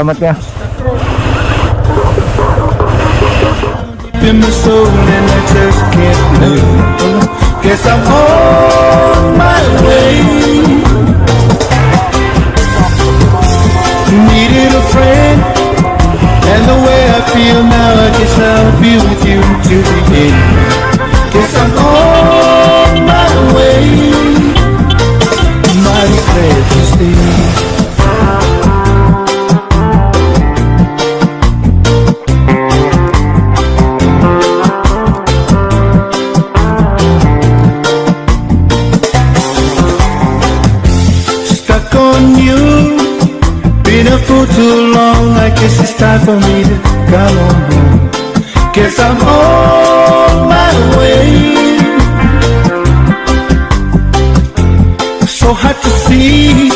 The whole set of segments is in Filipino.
Salamat ya. In my soul and I just can't move. Guess I'm on my way. Needed a friend, and the way I feel now, I guess I'll be with you to the end. Guess I'm on my way. Mighty glad to stay. For too long, I guess it's time for me to come on home. Guess I'm on my way. So hard to see,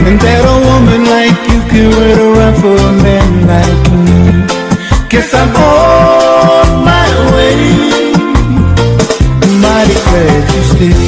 and that a woman like you can wait around for a man like me. Guess I'm on my way. Mighty glad you stay.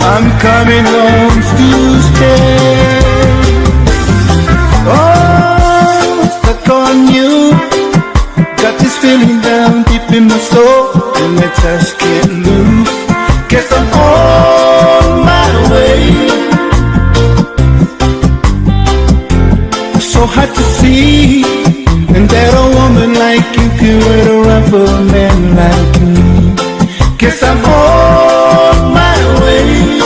I'm coming home to stay. Oh, stuck on you. Got this feeling down deep in my soul, and I just can't lose. Guess I'm on my way. So hard to see, and that a woman like you can wait around for a man like me. Guess I'm on my way.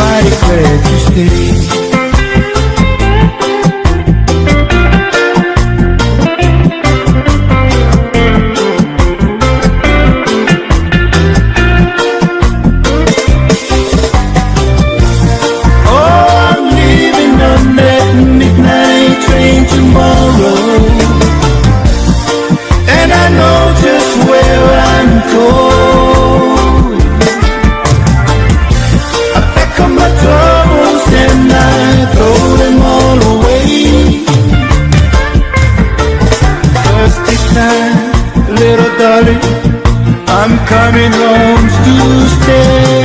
Mighty glad to stay. I'm coming home to stay.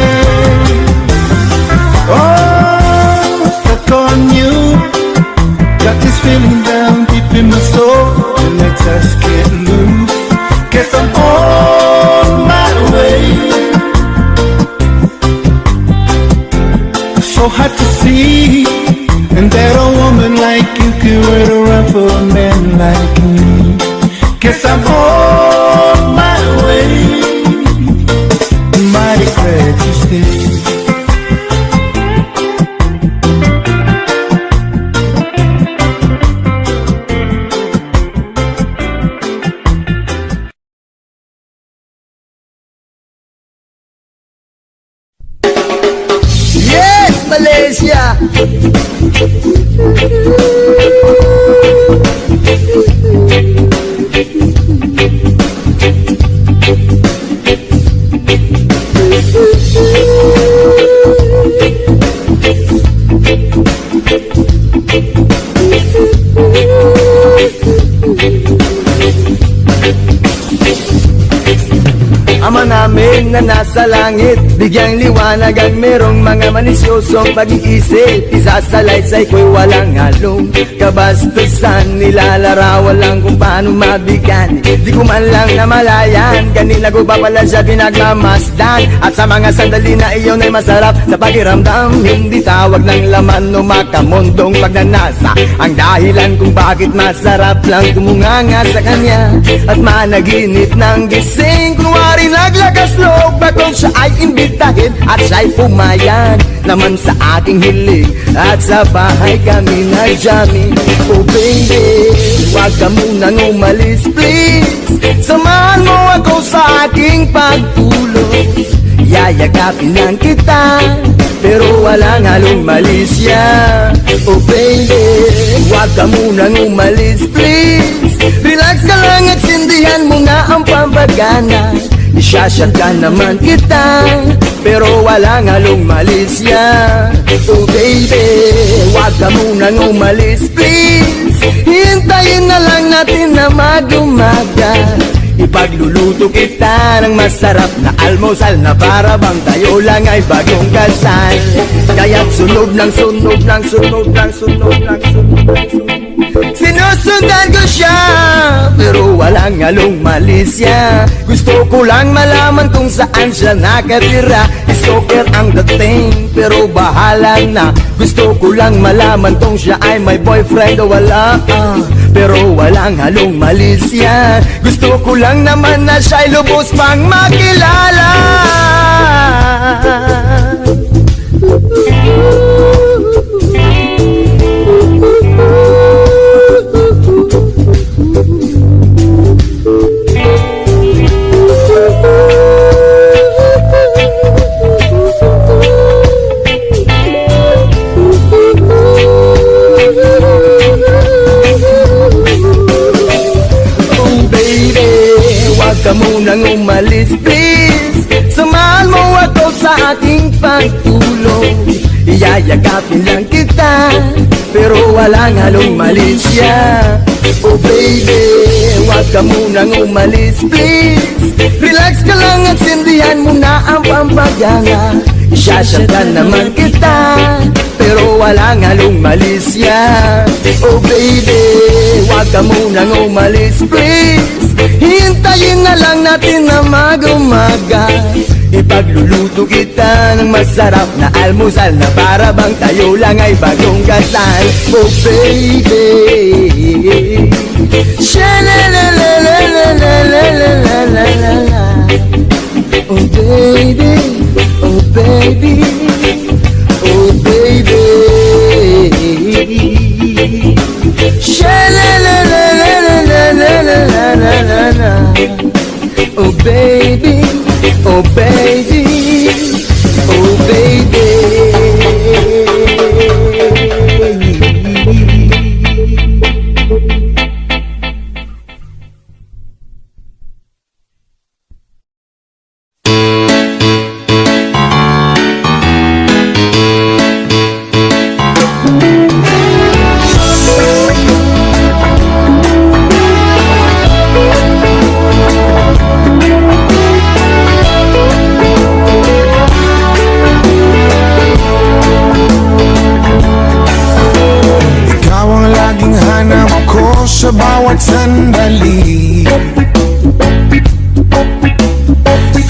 Oh, stuck on you. Got this feeling down deep in my soul, and I just can't lose. Guess I'm on my way. So hard to see, and that a woman like you can wait around for a man like me. Guess I'm on my way. Mighty glad to stay. Yes, Malaysia. Ama namin na nasa langit, bigyang liwanag ang merong mga manisyosong pag-iisip. Isasalaysay ko'y walang halong kabastusan, nilalarawan lang kung paano mabigyan. Di ko man lang namalayan, kanina ko ba pala siya pinagmamasdan. At sa mga sandali na iyon ay masarap sa pakiramdam, hindi tawag ng laman o makamundong pagnanasa ang dahilan kung bakit masarap lang tumunganga sa kanya at managinip ng gising. Kunwari naglakas loob ba kung siya ay imbitahin at siya'y pumayag naman sa aking hiling at sa bahay kami nag-jamming. Oh baby, huwag ka munang umalis please, samahan mo ako sa aking pagtulog. Yayagapin lang kita pero walang halong malisya. Oh baby, huwag ka munang umalis please, relax ka lang at sindihan mo na ang pambagana. Isyasyat ka naman kita pero walang halong malisya. Oh baby, huwag ka munang umalis please, hintayin na lang natin na mag-umaga. Ipagluluto kita ng masarap na almusal na para bang tayo lang ay bagong kasal. Kaya't sunog ng sunog ng sunog ng sunog ng sunog ng sunog, sinusundan ko siya pero walang halong malisya. Gusto ko lang malaman kung saan siya nakatira. Stalker ang dating pero bahala na. Gusto ko lang malaman kung siya ay may boyfriend o wala, pero walang halong malisya. Gusto ko lang naman na siya'y lubos pang makilala. Ka munang umalis please, samahan mo ako sa aking pagtulog. Iyayagapin lang kita pero walang halong malisya. Oh baby, huwag ka munang umalis please, relax ka lang at sindihan mo na ang pampagana. Isyasyakan naman kita pero walang halong malisya. Oh baby, huwag ka munang umalis please, hintayin na lang natin na mag-umaga. Ipagluluto kita ng masarap na almusal na para bang tayo lang ay bagong kasal. Oh baby, sha-la-la-la-la-la-la-la-la-la-la. Oh baby, oh baby, oh baby, sha-la-la-la-la-la-la-la-la-la-la. Oh baby, oh baby, oh baby. Sa bawat sandali,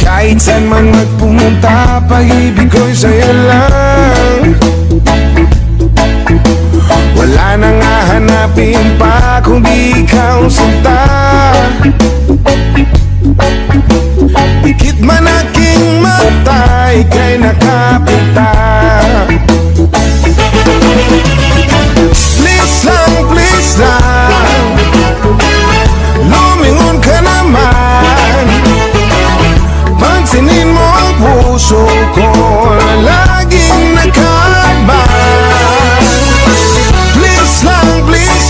kahit saan man magpumunta, pag-ibig ko'y sa'yo lang. Wala nang hahanapin pa kung di ikaw sinta. Pikit man aking mata, ika'y nakapita. Please lang, lumingon ka naman. Pansinin mo ang puso ko na laging nakaban. Please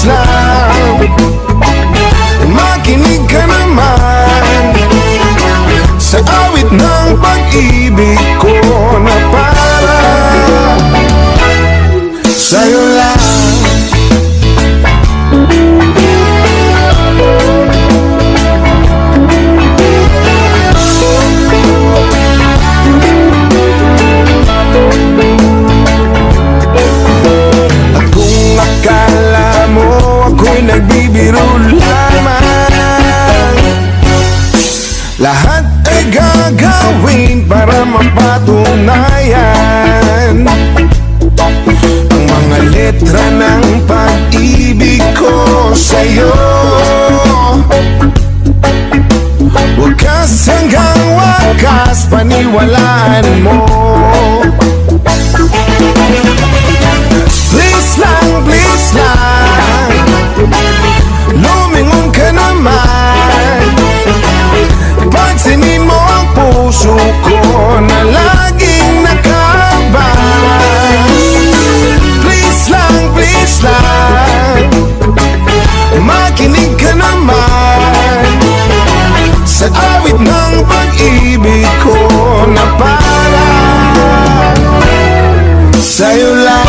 lang, makinig ka naman sa awit ng pag-ibig ko na para sa'yo lang. Nagbibiro lamang, lahat ay gagawin para mapatunayan ang mga letra ng pag-ibig ko sa'yo. Wagas hanggang wakas, lakas paniwalaan mo. Please lang, lumingon ka naman. Pansinin mo ang puso ko na laging nakaban. Please lang, makinig ka naman sa awit ng pag-ibig ko na parang sa'yo lang.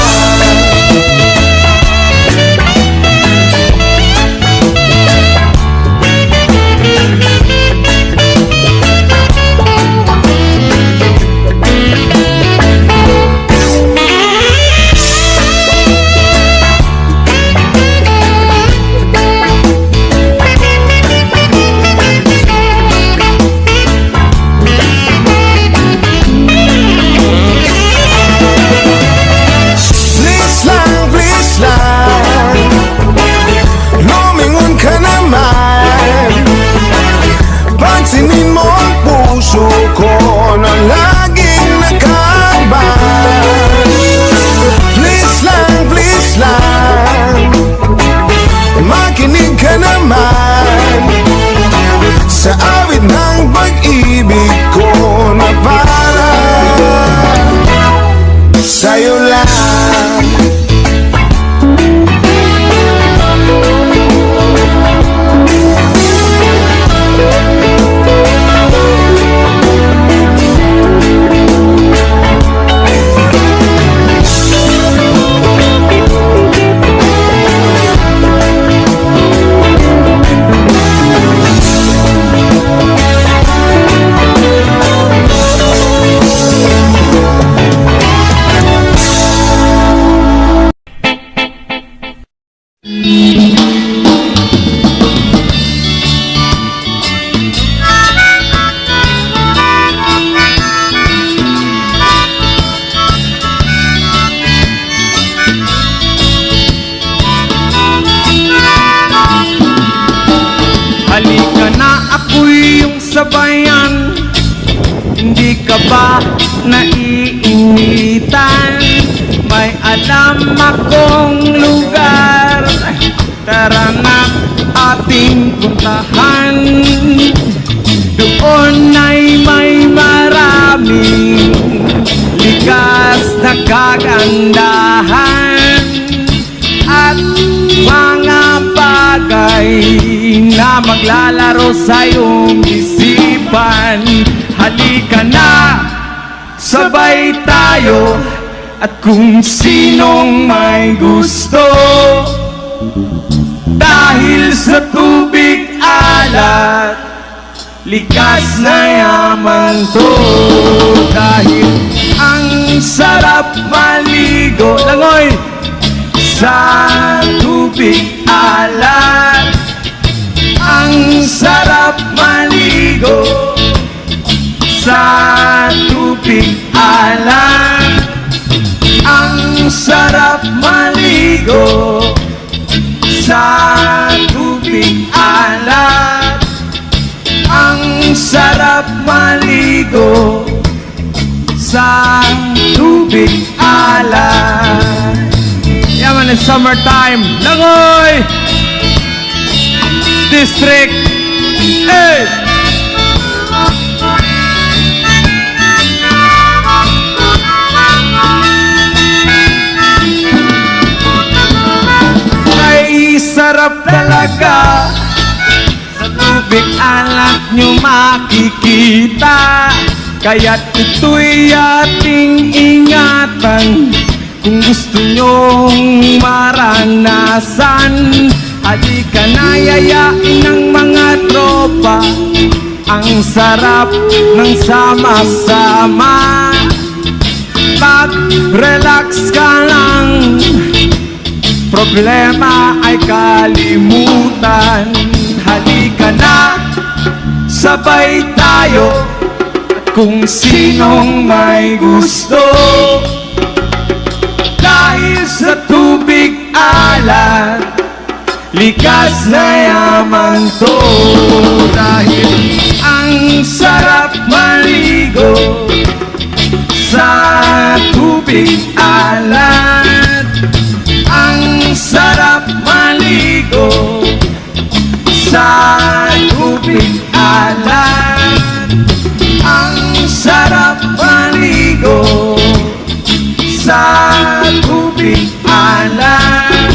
Pansinin mo ang puso ko na laging nakaban. Please lang, makinig ka naman sa awit ng pag-ibig ko na parang sa'yo lang. Halika na, ako'y iyong sabayan. Hindi ka ba naiinitan? May alam akong lugar, tara na ating puntahan. Doon ay may maraming likas na kagandahan at mga bagay na maglalaro sa iyong isipan. Halika na, sabay tayo, at kung sinong may gusto, dahil sa tubig alat, likas na yaman to. Dahil ang sarap maligo, langoy, sa tubig alat. Ang sarap maligo sa tubig alat. Ang sarap maligo sa tubig alat. Ang sarap maligo sa tubig alat. Yaman, it's summertime. Langoy! District. Hey! Ay, sarap talaga. Sa tubig alat nyo makikita. Kaya't ito'y ating ingatan. Kung gusto nyong maranasan, halika na, yayain ng mga tropa. Ang sarap ng sama-sama. Mag-relax ka lang, problema ay kalimutan. Halika na, sabay tayo, at kung sinong may gusto, dahil sa tubig alat, likas na yaman to. Dahil ang sarap maligo sa tubig alat. Ang sarap maligo sa tubig alat. Ang sarap maligo sa tubig alat.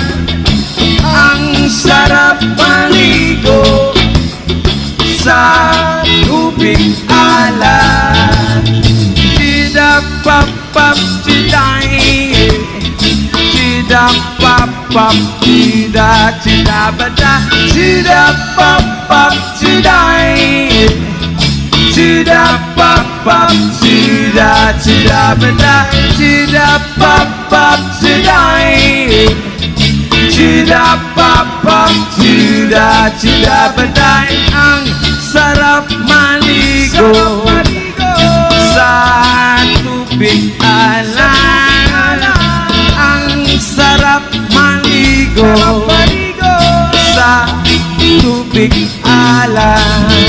Ang sarap maligo sa tubig alat. Chida-pap-pap, chiday. Chida-pap-pap, chida-chida-bada. Chida-pap-pap, chiday. Chida-pap-pap, chida-chida-bada. Chida-pap-pap, chiday. Chida-pap-pap, chida-chida-bada. Ang sarap maligo sa tubig alat. Ang sarap maligo sa tubig alat.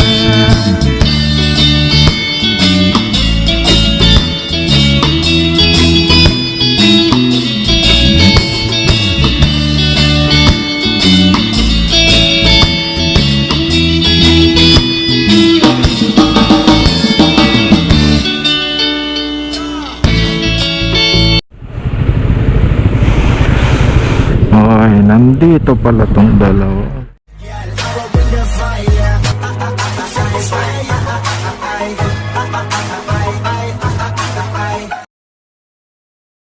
Ay, nandito pala tong dalawa.